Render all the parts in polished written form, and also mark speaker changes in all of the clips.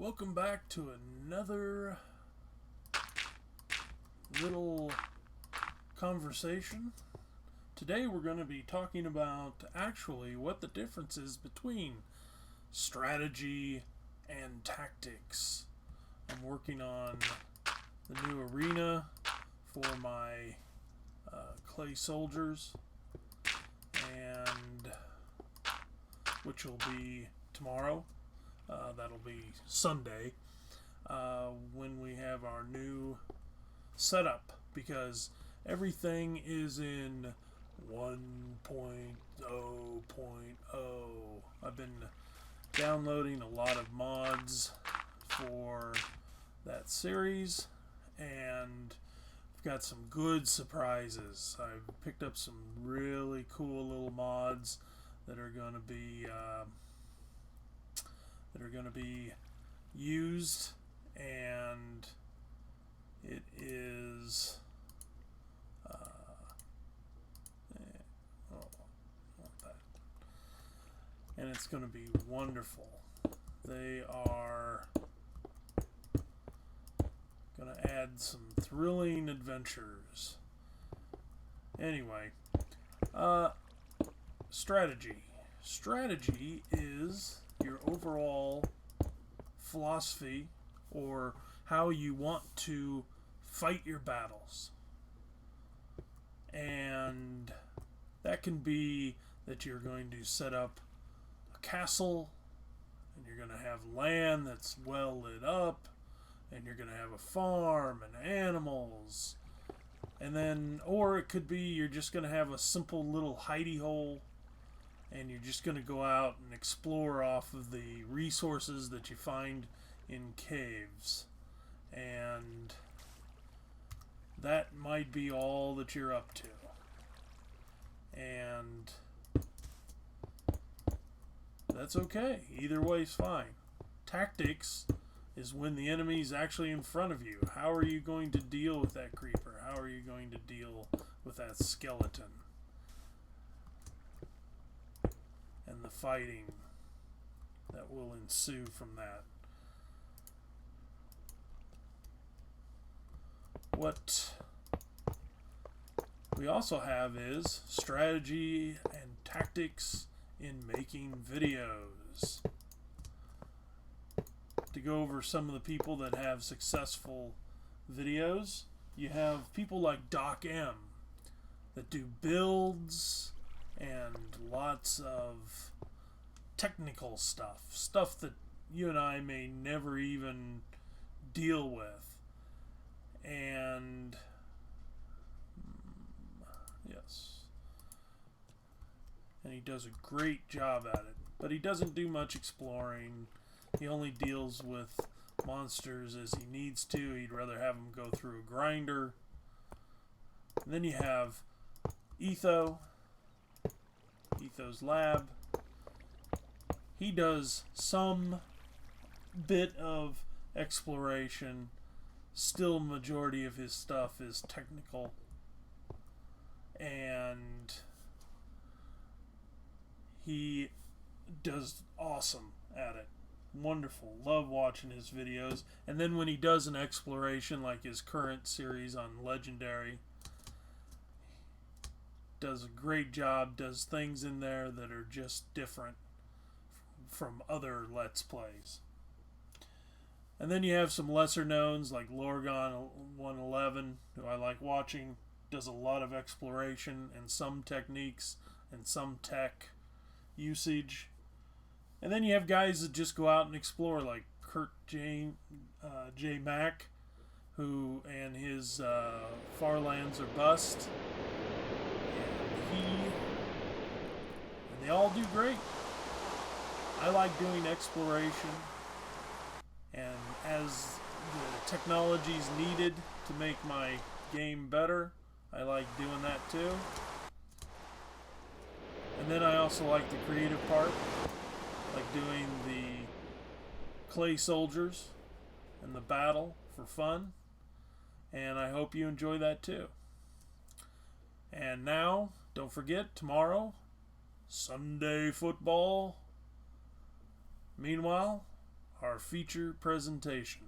Speaker 1: Welcome back to another little conversation. Today we're going to be talking about actually what the difference is between strategy and tactics. I'm working on the new arena for my clay soldiers, and which will be tomorrow. That'll be Sunday when we have our new setup, because everything is in 1.0.0. I've been downloading a lot of mods for that series, and I've got some good surprises. I've picked up some really cool little mods that are going to be used, and it is and it's going to be wonderful. They are going to add some thrilling adventures. Anyway, strategy is your overall philosophy, or how you want to fight your battles. And that can be that you're going to set up a castle, and you're going to have land that's well lit up, and you're going to have a farm and animals. And then, or it could be you're just going to have a simple little hidey hole, and you're just going to go out and explore off of the resources that you find in caves. And that might be all that you're up to. And that's okay. Either way's fine. Tactics is when the enemy's actually in front of you. How are you going to deal with that creeper? How are you going to deal with that skeleton? And the fighting that will ensue from that. What we also have is strategy and tactics in making videos. To go over some of the people that have successful videos, you have people like Doc M that do builds and lots of technical stuff that you and I may never even deal with. And yes, and he does a great job at it, but he doesn't do much exploring. He only deals with monsters as he needs to. He'd rather have them go through a grinder. And then you have Etho's Lab. He does some bit of exploration. Still, majority of his stuff is technical, and he does awesome at it. Wonderful. Love watching his videos. And then when he does an exploration like his current series on Legendary, does a great job, does things in there that are just different from other Let's Plays. And then you have some lesser knowns like Lorgon 111, who I like watching, does a lot of exploration and some techniques and some tech usage. And then you have guys that just go out and explore, like Kurt J. Mack, who and his Far Lands or Bust. And they all do great. I like doing exploration, and as the technology's needed to make my game better, I like doing that too. And then I also like the creative part, like doing the clay soldiers and the battle for fun, and I hope you enjoy that too. And now, don't forget, tomorrow, Sunday football. Meanwhile, our feature presentation.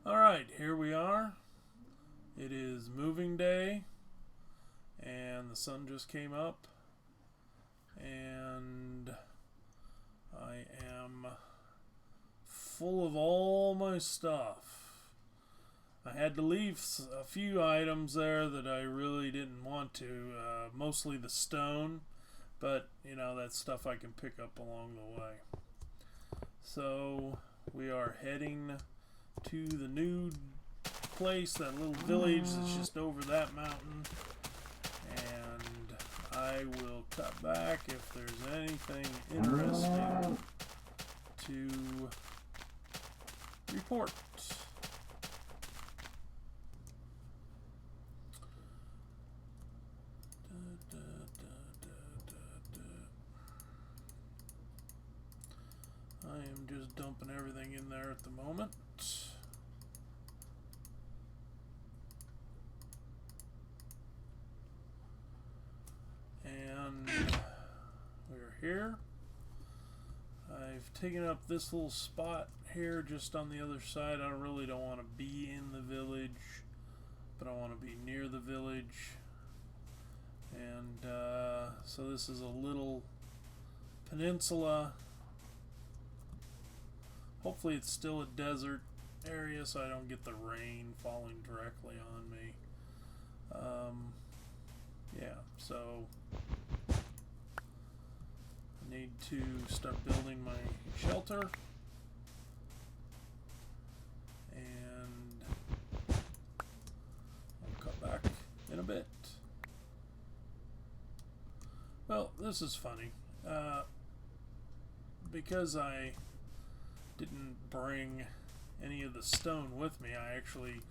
Speaker 1: Alright, here we are. It is moving day, and the sun just came up, and I am full of all my stuff. I had to leave a few items there that I really didn't want to, mostly the stone, but you know, that's stuff I can pick up along the way. So we are heading to the new place, that little village that's just over that mountain, and I will cut back if there's anything interesting to report. I am just dumping everything in there at the moment. And we're here. I've taken up this little spot here just on the other side. I really don't want to be in the village, but I want to be near the village. And so this is a little peninsula. Hopefully it's still a desert area so I don't get the rain falling directly on me. Yeah, so I need to start building my shelter, and I'll cut back in a bit. Well, this is funny, because I didn't bring any of the stone with me. I actually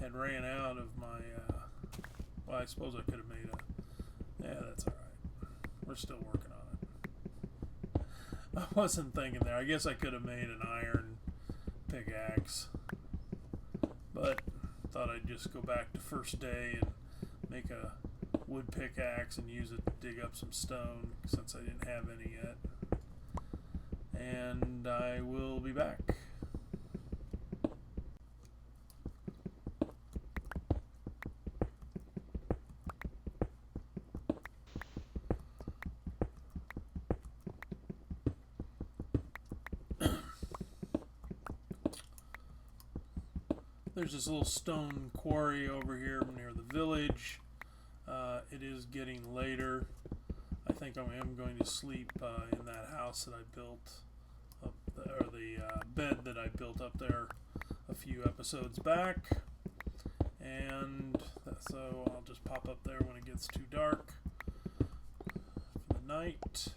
Speaker 1: had ran out of my well, I suppose I could have made a, yeah, that's alright, we're still working on it. I wasn't thinking there. I guess I could have made an iron pickaxe, but thought I'd just go back to first day and make a wood pickaxe and use it to dig up some stone, since I didn't have any yet. And I will be back. There's this little stone quarry over here near the village. It is getting later. I think I am going to sleep in that house that I built up there, or the bed that I built up there a few episodes back. And so I'll just pop up there when it gets too dark for the night.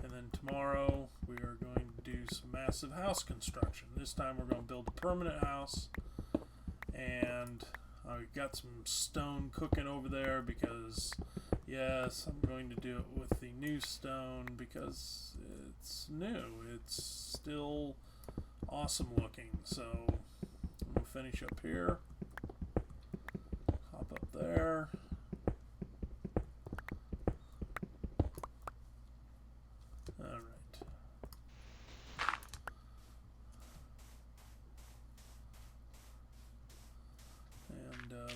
Speaker 1: And then tomorrow we are going to do some massive house construction. This time we're going to build a permanent house. And I've got some stone cooking over there because, yes, I'm going to do it with the new stone because it's new. It's still awesome looking. So I'm going to finish up here. Hop up there. Alright.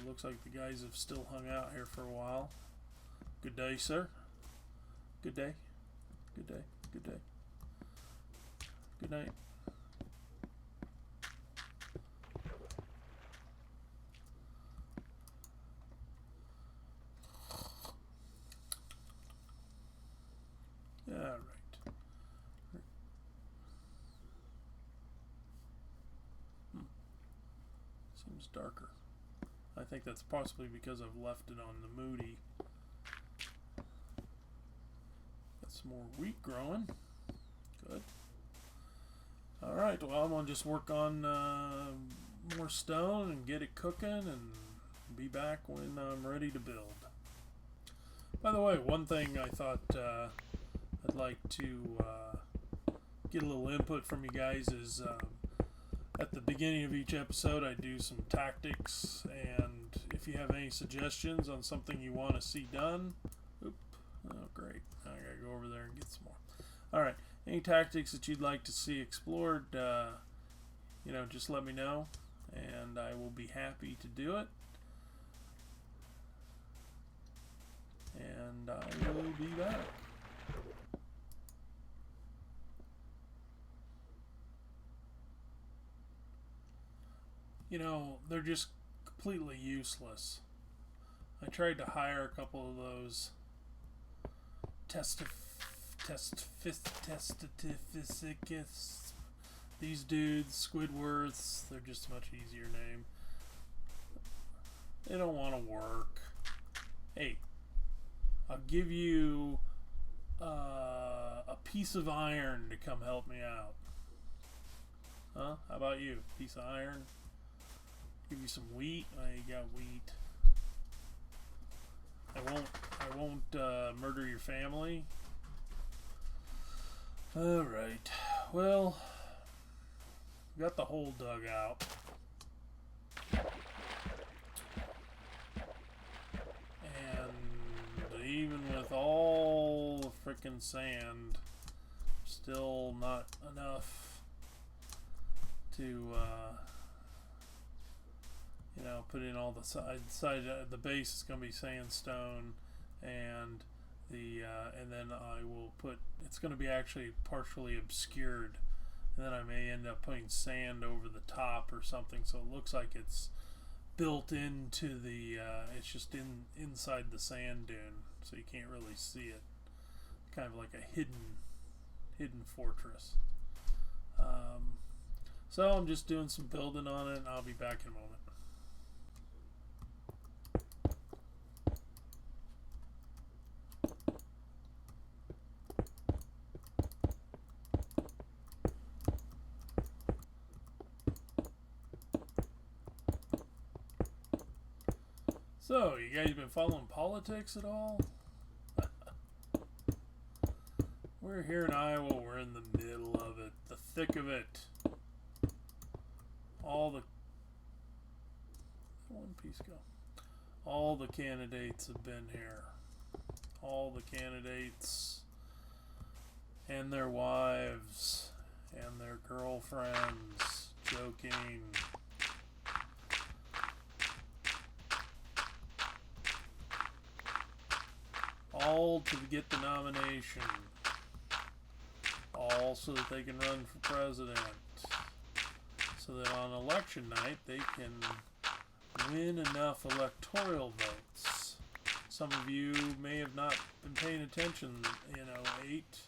Speaker 1: Looks like the guys have still hung out here for a while. Good day, sir. Good day. Good day. Good day. Good night. All right. Seems darker. I think that's possibly because I've left it on the moody. Got some more wheat growing. Good. Alright, well, I'm going to just work on more stone and get it cooking and be back when I'm ready to build. By the way, one thing I thought I'd like to get a little input from you guys is at the beginning of each episode I do some tactics, and if you have any suggestions on something you want to see done, oh great, I gotta go over there and get some more. Alright, any tactics that you'd like to see explored, just let me know, and I will be happy to do it. And I will be back. They're just completely useless. I tried to hire a couple of those these dudes, Squidworths. They're just a much easier name. They don't want to work. Hey, I'll give you a piece of iron to come help me out. Huh? How about you? Piece of iron? Give you some wheat. You got wheat. I won't murder your family. Alright. Well, got the hole dug out. And even with all the frickin' sand, still not enough to put in all the side. The base is going to be sandstone, and and then I will put. It's going to be actually partially obscured, and then I may end up putting sand over the top or something, so it looks like it's built into the. It's just inside the sand dune, so you can't really see it. Kind of like a hidden fortress. So I'm just doing some building on it, and I'll be back in a moment. So, you guys been following politics at all? We're here in Iowa, we're in the middle of it, the thick of it. All the candidates have been here. All the candidates and their wives and their girlfriends joking. All to get the nomination. All so that they can run for president. So that on election night they can win enough electoral votes. Some of you may have not been paying attention in 2008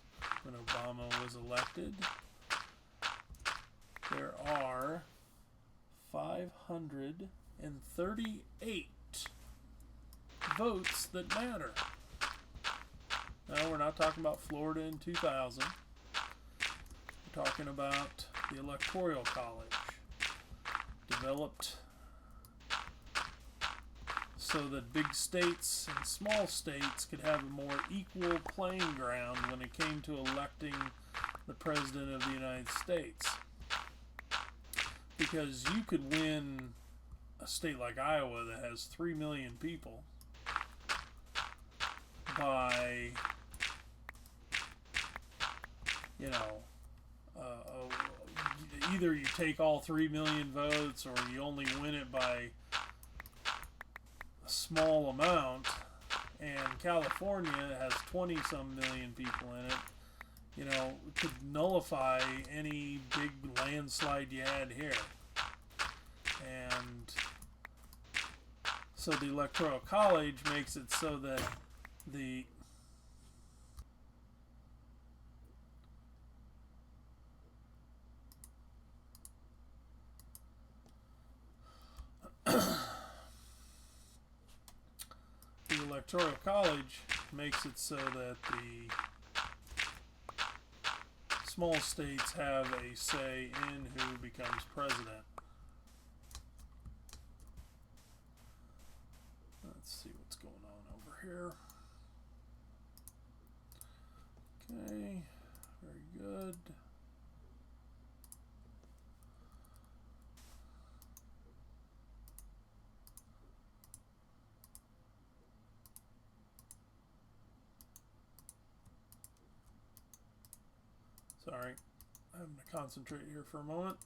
Speaker 1: when Obama was elected. There are 538 votes that matter. No, we're not talking about Florida in 2000. We're talking about the Electoral College, developed so that big states and small states could have a more equal playing ground when it came to electing the President of the United States. Because you could win a state like Iowa that has 3 million people by either you take all 3 million votes or you only win it by a small amount, and California has 20-some million people in it, could nullify any big landslide you had here. And so the Electoral College makes it so that the Electoral College makes it so that the small states have a say in who becomes president. Let's see what's going on over here. Okay, very good. Sorry, I'm having to concentrate here for a moment.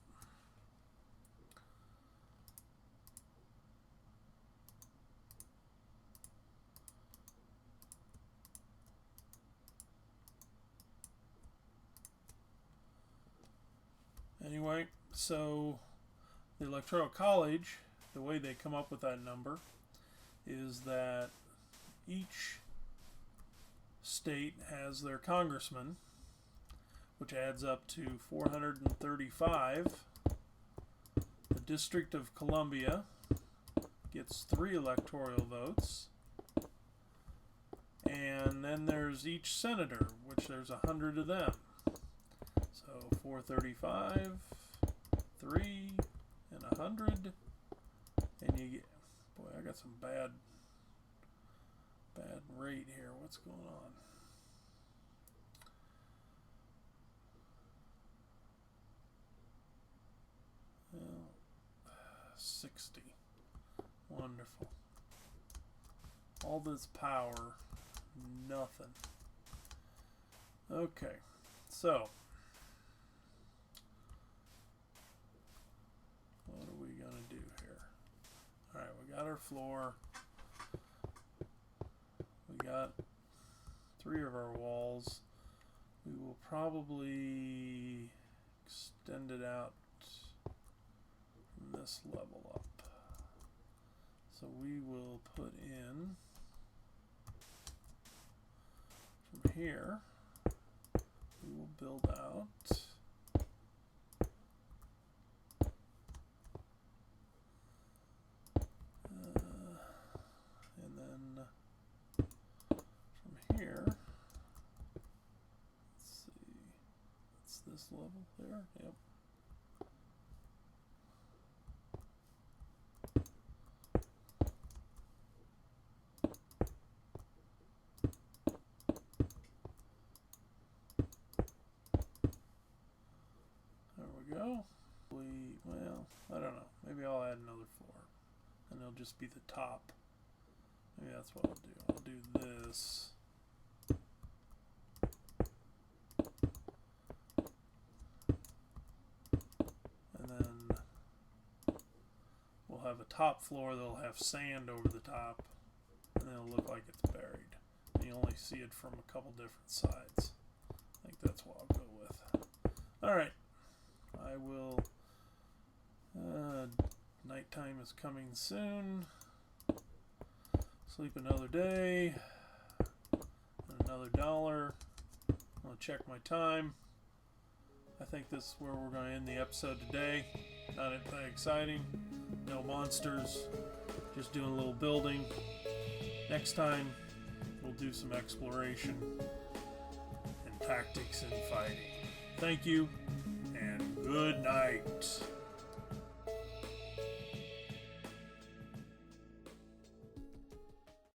Speaker 1: Anyway, so the Electoral College, the way they come up with that number is that each state has their congressman, which adds up to 435. The District of Columbia gets 3 electoral votes. And then there's each senator, which there's 100 of them. So 435, 3, and 100. And you get, boy, I got some bad rate here. What's going on? Well, 60. Wonderful. All this power, nothing. Okay, so what are we gonna do here? All right, we got our floor. We got 3 of our walls. We will probably extend it out from this level up. So we will put in from here. We will build out and then from here, let's see, it's this level there. Yep. Go. Well, I don't know. Maybe I'll add another floor, and it'll just be the top. Maybe that's what I'll do. I'll do this. And then we'll have a top floor that'll have sand over the top, and then it'll look like it's buried. And you only see it from a couple different sides. I think that's what I'll go with. All right. I will, nighttime is coming soon. Sleep another day, and another $1. I'm going to check my time. I think this is where we're going to end the episode today. Not anything exciting, no monsters, just doing a little building. Next time, we'll do some exploration and tactics and fighting. Thank you. And good night.